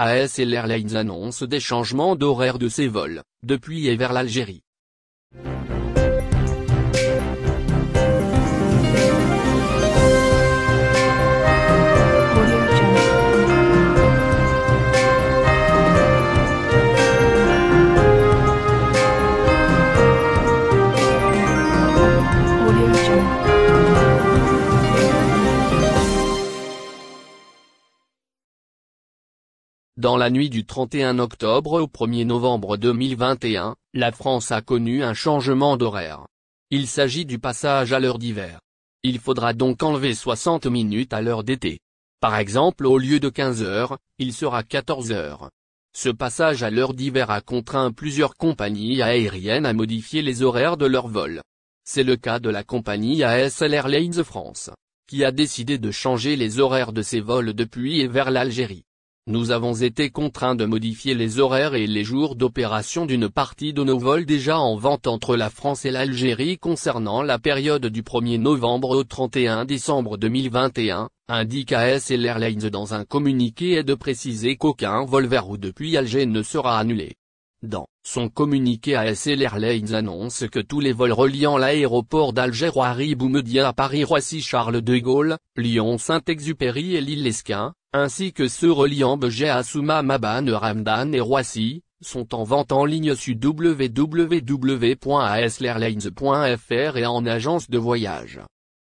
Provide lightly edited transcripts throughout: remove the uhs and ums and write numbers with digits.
ASL Airlines annonce des changements d'horaire de ses vols, depuis et vers l'Algérie. Dans la nuit du 31 octobre au 1er novembre 2021, la France a connu un changement d'horaire. Il s'agit du passage à l'heure d'hiver. Il faudra donc enlever 60 minutes à l'heure d'été. Par exemple, au lieu de 15 heures, il sera 14 heures. Ce passage à l'heure d'hiver a contraint plusieurs compagnies aériennes à modifier les horaires de leurs vols. C'est le cas de la compagnie ASL Airlines France, qui a décidé de changer les horaires de ses vols depuis et vers l'Algérie. Nous avons été contraints de modifier les horaires et les jours d'opération d'une partie de nos vols déjà en vente entre la France et l'Algérie concernant la période du 1er novembre au 31 décembre 2021, indique ASL Airlines dans un communiqué et de préciser qu'aucun vol vers ou depuis Alger ne sera annulé. Dans son communiqué, ASL Airlines annonce que tous les vols reliant l'aéroport d'Alger Ouari Boumediene à Paris Roissy Charles de Gaulle, Lyon Saint-Exupéry et Lille-Lesquin, ainsi que ceux reliant Béja Assouma Mabane Ramdan et Roissy, sont en vente en ligne sur www.aslairlines.fr et en agence de voyage.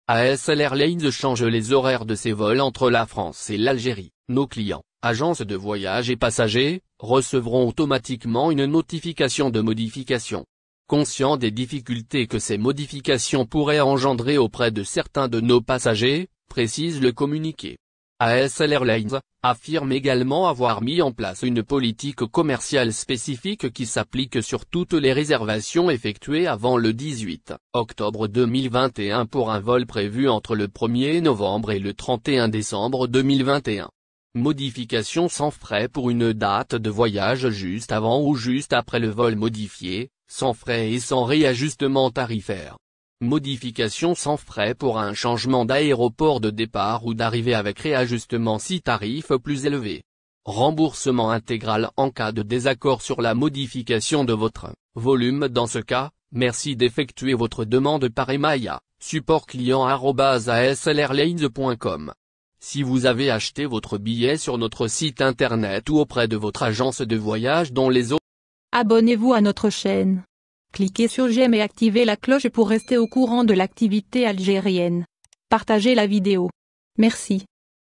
ASL Airlines change les horaires de ses vols entre la France et l'Algérie. Nos clients, agences de voyage et passagers, recevront automatiquement une notification de modification. Conscient des difficultés que ces modifications pourraient engendrer auprès de certains de nos passagers, précise le communiqué. ASL Airlines affirme également avoir mis en place une politique commerciale spécifique qui s'applique sur toutes les réservations effectuées avant le 18 octobre 2021 pour un vol prévu entre le 1er novembre et le 31 décembre 2021. Modification sans frais pour une date de voyage juste avant ou juste après le vol modifié, sans frais et sans réajustement tarifaire. Modification sans frais pour un changement d'aéroport de départ ou d'arrivée avec réajustement si tarif plus élevé. Remboursement intégral en cas de désaccord sur la modification de votre volume. Dans ce cas, merci d'effectuer votre demande par email à support-client@aslairlines.com. Si vous avez acheté votre billet sur notre site internet ou auprès de votre agence de voyage dont les autres. Abonnez-vous à notre chaîne. Cliquez sur j'aime et activez la cloche pour rester au courant de l'activité algérienne. Partagez la vidéo. Merci.